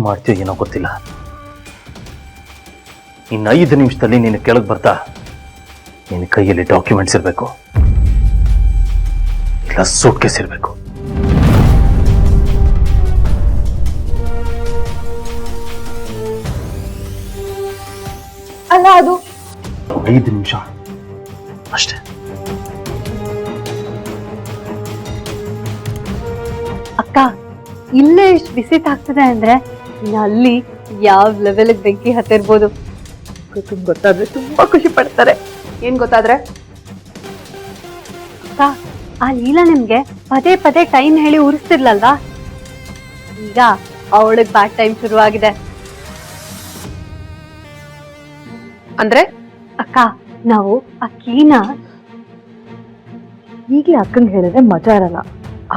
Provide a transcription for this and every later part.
ಮಾಡ್ತೀಯೋ ಏನೋ ಗೊತ್ತಿಲ್ಲ. ಇನ್ನು 5 ನಿಮಿಷದಲ್ಲಿ ನೀನು ಕೆಳಗೆ ಬರ್ತಾ ನಿನ್ನ ಕೈಯಲ್ಲಿ ಡಾಕ್ಯುಮೆಂಟ್ಸ್ ಇರಬೇಕು, ಇಲ್ಲ ಸೂಟ್ ಕೇಸ್ ಇರಬೇಕು. ಅಲ್ಲ, ಅದು 5 ನಿಮಿಷ ಅಷ್ಟೇ. ಅಕ್ಕ, ಇಲ್ಲೇ ಇಷ್ಟು ಬಿಸಿ ಆಗ್ತದೆ ಅಂದ್ರೆ ಇನ್ನು ಅಲ್ಲಿ ಯಾವ ಲೆವೆಲ್ಗೆ ಬೆಂಕಿ ಹತ್ತಿರ್ಬೋದು ಗೊತ್ತಾದ್ರೆ ತುಂಬಾ ಖುಷಿ ಪಡ್ತಾರೆ. ಏನ್ ಗೊತ್ತಾದ್ರೆ? ಅಕ್ಕ, ಆ ಲೀಲಾ ನಿಮ್ಗೆ ಪದೇ ಪದೇ ಟೈಮ್ ಹೇಳಿ ಉರಿಸ್ತಿರ್ಲಲ್ವಾ, ಈಗ ಅವಳಿಗೆ ಬ್ಯಾಡ್ ಟೈಮ್ ಶುರುವಾಗಿದೆ. ಅಂದ್ರೆ ಅಕ್ಕ, ನಾವು ಆ ಕೀನ ಈಗಲೇ ಅಕ್ಕಂಗೆ ಹೇಳಿದ್ರೆ ಮಜಾ ಇರಲ್ಲ.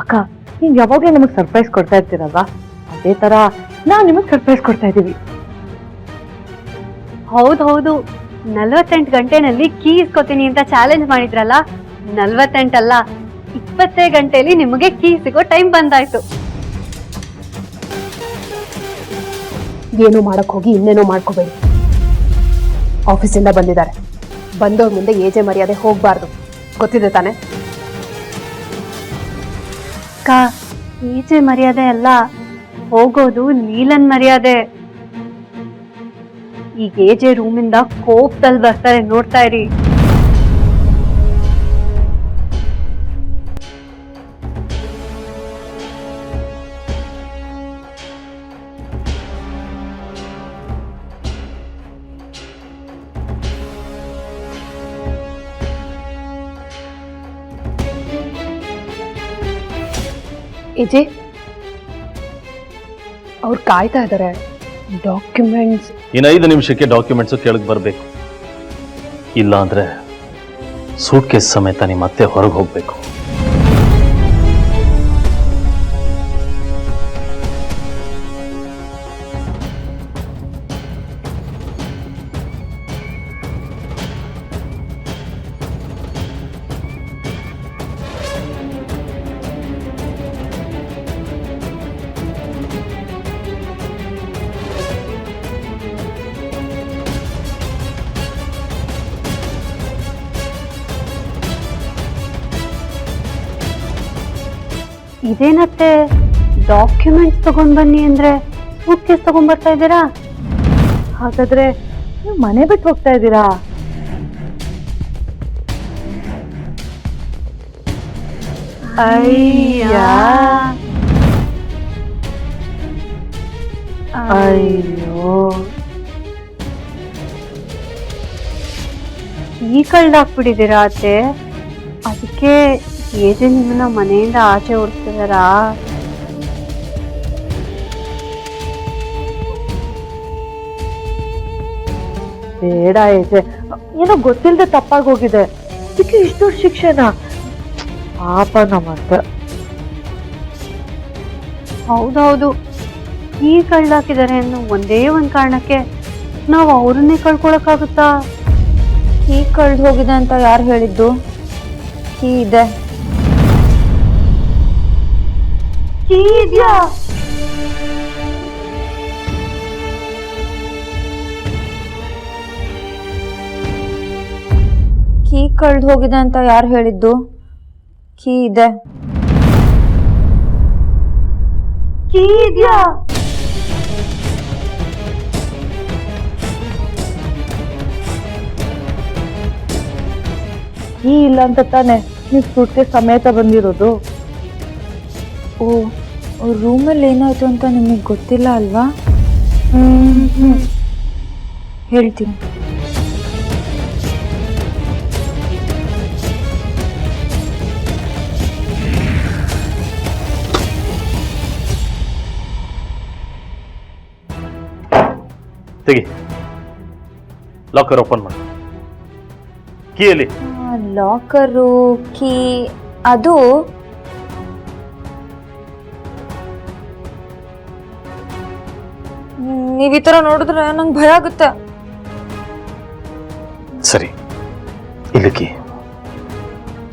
ಅಕ್ಕ, ನೀವ್ ಯಾವಾಗ್ಲೂ ನಮಗ್ ಸರ್ಪ್ರೈಸ್ ಕೊಡ್ತಾ ಇರ್ತೀರಲ್ವಾ, ಅದೇ ತರ ನಾವ್ ನಿಮಗ್ ಸರ್ಪ್ರೈಸ್ ಕೊಡ್ತಾ ಇದೀವಿ. ಹೌದೌದು, 48 ಗಂಟೆನಲ್ಲಿ ಕೀ ಇಸ್ಕೊತೀನಿ ಅಂತ ಚಾಲೆಂಜ್ ಮಾಡಿದ್ರಲ್ಲ, 48 ಅಲ್ಲ 20 ಗಂಟೆಯಲ್ಲಿ ನಿಮಗೆ ಕೀ ಸಿಗೋ ಟೈಮ್ ಬಂದಾಯ್ತು. ಏನೋ ಮಾಡಕ್ ಹೋಗಿ ಇನ್ನೇನೋ ಮಾಡ್ಕೋಬೇಡಿ. ಆಫೀಸಿಂದ ಬಂದಿದ್ದಾರೆ, ಬಂದವ್ರ ಮುಂದೆ ಏಜೆ ಮರ್ಯಾದೆ ಹೋಗ್ಬಾರ್ದು, ಗೊತ್ತಿದೆ ತಾನೆ? ಈಚೆ ಮರ್ಯಾದೆ ಅಲ್ಲ, ಹೋಗೋದು ಲೀಲನ್ ಮರ್ಯಾದೆ. ಈಗ ಏಜೆ ರೂಮಿಂದ ಕೋಪದಲ್ಲಿ ಬರ್ತಾರೆ, ನೋಡ್ತಾ ಇರಿ. ಏಜೆ, ಅವ್ರು ಕಾಯ್ತಾ ಇದ್ದಾರೆ. ಡಾಕ್ಯುಮೆಂಟ್ಸ್ ಇನ್ನು 5 ನಿಮಿಷಕ್ಕೆ ಡಾಕ್ಯುಮೆಂಟ್ಸ್ ಕೆಳಗೆ ಬರಬೇಕು, ಇಲ್ಲ ಅಂದ್ರೆ ಸೂಟ್ ಕೇಸ್ ಸಮೇತ ನಿಮ್ಮ ಮತ್ತೆ ಹೊರಗೆ ಹೋಗ್ಬೇಕು. ಇದೇನತ್ತೆ, ಡಾಕ್ಯುಮೆಂಟ್ಸ್ ತಗೊಂಡ್ ಬನ್ನಿ ಅಂದ್ರೆ ಸೂಟ್ ಕೇಸ್ ತಗೊಂಡ್ ಬರ್ತಾ ಇದ್ದೀರಾ? ಹಾಗಾದ್ರೆ ನೀವು ಮನೆ ಬಿಟ್ಟು ಹೋಗ್ತಾ ಇದ್ದೀರಾ? ಅಯ್ಯೋ, ಈ ಕಳ್ದಾಕ್ಬಿಟ್ಟಿದ್ದೀರಾ ಅತ್ತೆ? ಅದಕ್ಕೆ ಏಜೆ ನಿಮ್ಮನ್ನ ಮನೆಯಿಂದ ಆಚೆ ಓಡಿಸ್ತಿದಾರಾ? ಬೇಡ ಏಜೆ, ಏನೋ ಗೊತ್ತಿಲ್ಲದೆ ತಪ್ಪಾಗಿ ಹೋಗಿದೆ, ಇದಕ್ಕೆ ಇಷ್ಟು ಶಿಕ್ಷಣ. ಪಾಪ ನಮ್ಮತ್ತೆ. ಹೌದೌದು, ಈ ಕಳ್ದಾಕಿದ್ದಾರೆ ಅನ್ನೋ ಒಂದೇ ಒಂದ್ ಕಾರಣಕ್ಕೆ ನಾವು ಅವ್ರನ್ನೇ ಕಳ್ಕೊಳಕ್ಕಾಗುತ್ತಾ? ಕೀ ಕಳ್ದು ಹೋಗಿದೆ ಅಂತ ಯಾರು ಹೇಳಿದ್ದು? ಕೀ ಇದೆ. ಕೀ ಇದ್ಯಾ? ಕೀ ಕಳ್ದು ಹೋಗಿದೆ ಅಂತ ಯಾರು ಹೇಳಿದ್ದು? ಕೀ ಇದೆ. ಕೀ ಇದ್ಯಾ? ಕೀ ಇಲ್ಲ ಅಂತ ತಾನೆ ನೀವು ಸೂಟ್ಗೆ ಸಮೇತ ಬಂದಿರೋದು. ಓ, ರೂಮಲ್ಲಿ ಏನಾಯ್ತು ಅಂತ ನಿಮಗೆ ಗೊತ್ತಿಲ್ಲ ಅಲ್ವಾ? ಹೇಳ್ತೀನಿ. ತೆಗಿ, ಲಾಕರ್ ಓಪನ್ ಮಾಡಿ. ಕೀಯಲ್ಲಿ ಲಾಕರು ಕೀ ಅದು ನೀವ್ ಈ ತರ ನೋಡಿದ್ರೆ ನಂಗೆ ಭಯ ಆಗುತ್ತೆ. ಸರಿ, ಇಲ್ಲಿ ಕೀ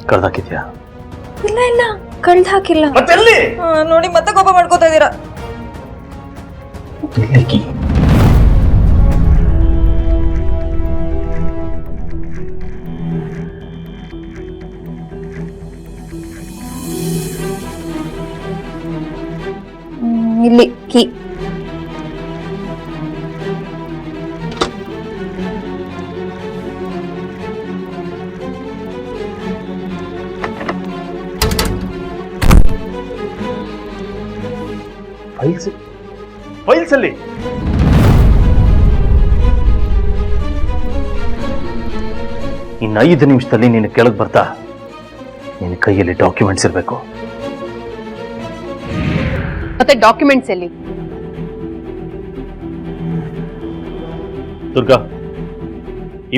ಕಳ್ದಾಕಿದ್ಯಾ? ಇಲ್ಲ ಇಲ್ಲ, ಕಳ್ದು ಹಾಕಿಲ್ಲ. ನೋಡಿ ಮತ್ತೆ ಕೋಪ ಮಾಡ್ಕೋತಾ ಇದೀರಾ. ಕೀ ಇಲ್ಲಿ ಕೀ. ಫೈಲ್ಸ್ ಅಲ್ಲಿ ಇನ್ನು 5 ನಿಮಿಷದಲ್ಲಿ ನೀನು ಕೆಳಗೆ ಬರ್ತಾ ನಿನ್ನ ಕೈಯಲ್ಲಿ ಡಾಕ್ಯುಮೆಂಟ್ಸ್ ಇರಬೇಕು. ಮತ್ತೆ ಡಾಕ್ಯುಮೆಂಟ್ಸ್ ಎಲ್ಲಿ? ದುರ್ಗಾ,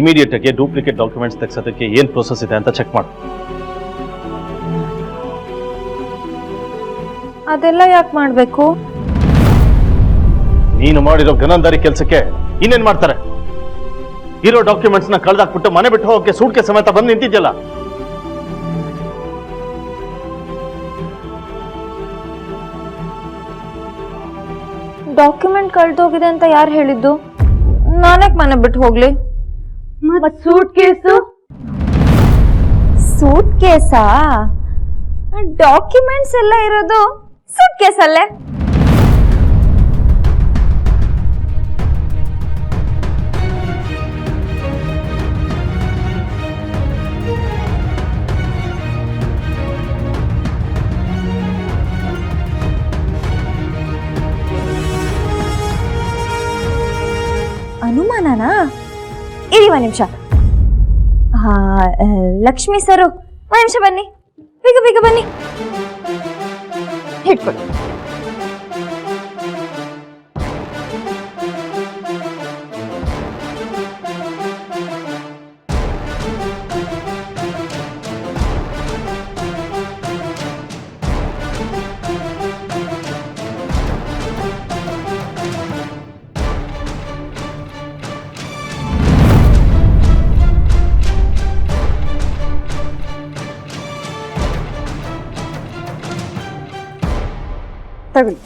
ಇಮಿಡಿಯೇಟ್ ಆಗಿ ಡೂಪ್ಲಿಕೇಟ್ ಡಾಕ್ಯುಮೆಂಟ್ಸ್ ತೆಗೆಸೋದಕ್ಕೆ ಏನ್ ಪ್ರೋಸೆಸ್ ಇದೆ ಅಂತ ಚೆಕ್ ಮಾಡು. ಅದೆಲ್ಲ ಯಾಕೆ ಮಾಡ್ಬೇಕು? ನೀನು ಮಾಡಿರೋ ಗನಂದಾರಿ ಕೆಲಸಕ್ಕೆ ಇನ್ನೇನ್ ಮಾಡ್ತಾರೆ? ಇರೋ ಡಾಕ್ಯುಮೆಂಟ್ಸ್ ನ ಕಳ್ದಾಕ್ಬಿಟ್ಟು ಮನೆ ಬಿಟ್ಟು ಹೋಗಕ್ಕೆ ಸೂಟ್ಕೆ ಸಮೇತ ಬಂದು ನಿಂತಿದ್ಯಲ್ಲ. ಡಾಕ್ಯುಮೆಂಟ್ ಕಳ್ದೋಗಿದೆ ಅಂತ ಯಾರು ಹೇಳಿದ್ದು? ನಾನ್ಯಾಕೆ ಮನೆ ಬಿಟ್ಟು ಹೋಗ್ಲಿ? ಸೂಟ್ ಕೇಸು ಸೂಟ್ ಕೇಸಾ? ಡಾಕ್ಯುಮೆಂಟ್ಸ್ ಎಲ್ಲ ಇರೋದು ಸೂಟ್ ಕೇಸಲ್ಲೇ. ಅನುಮಾನನಾ? ಇರಿ ಒಂದು ನಿಮಿಷ. ಹಾ, ಲಕ್ಷ್ಮಿ ಸರು ಒಂದು ನಿಮಿಷ ಬನ್ನಿ, ಬೇಗ ಬೇಗ ಬನ್ನಿ. ಹಿಡ್ಕೊಳ್ಳಿ. ತಗೊಳ್ಳಿ.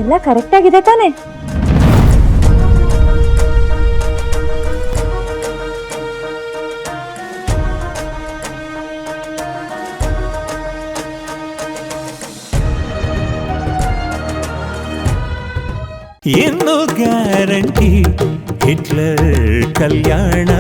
ಎಲ್ಲ ಕರೆಕ್ಟ್ ಆಗಿದೆ ತಾನೆ? ಇನ್ನು ಗ್ಯಾರಂಟಿ ಹಿಟ್ಲರ್ ಕಲ್ಯಾಣ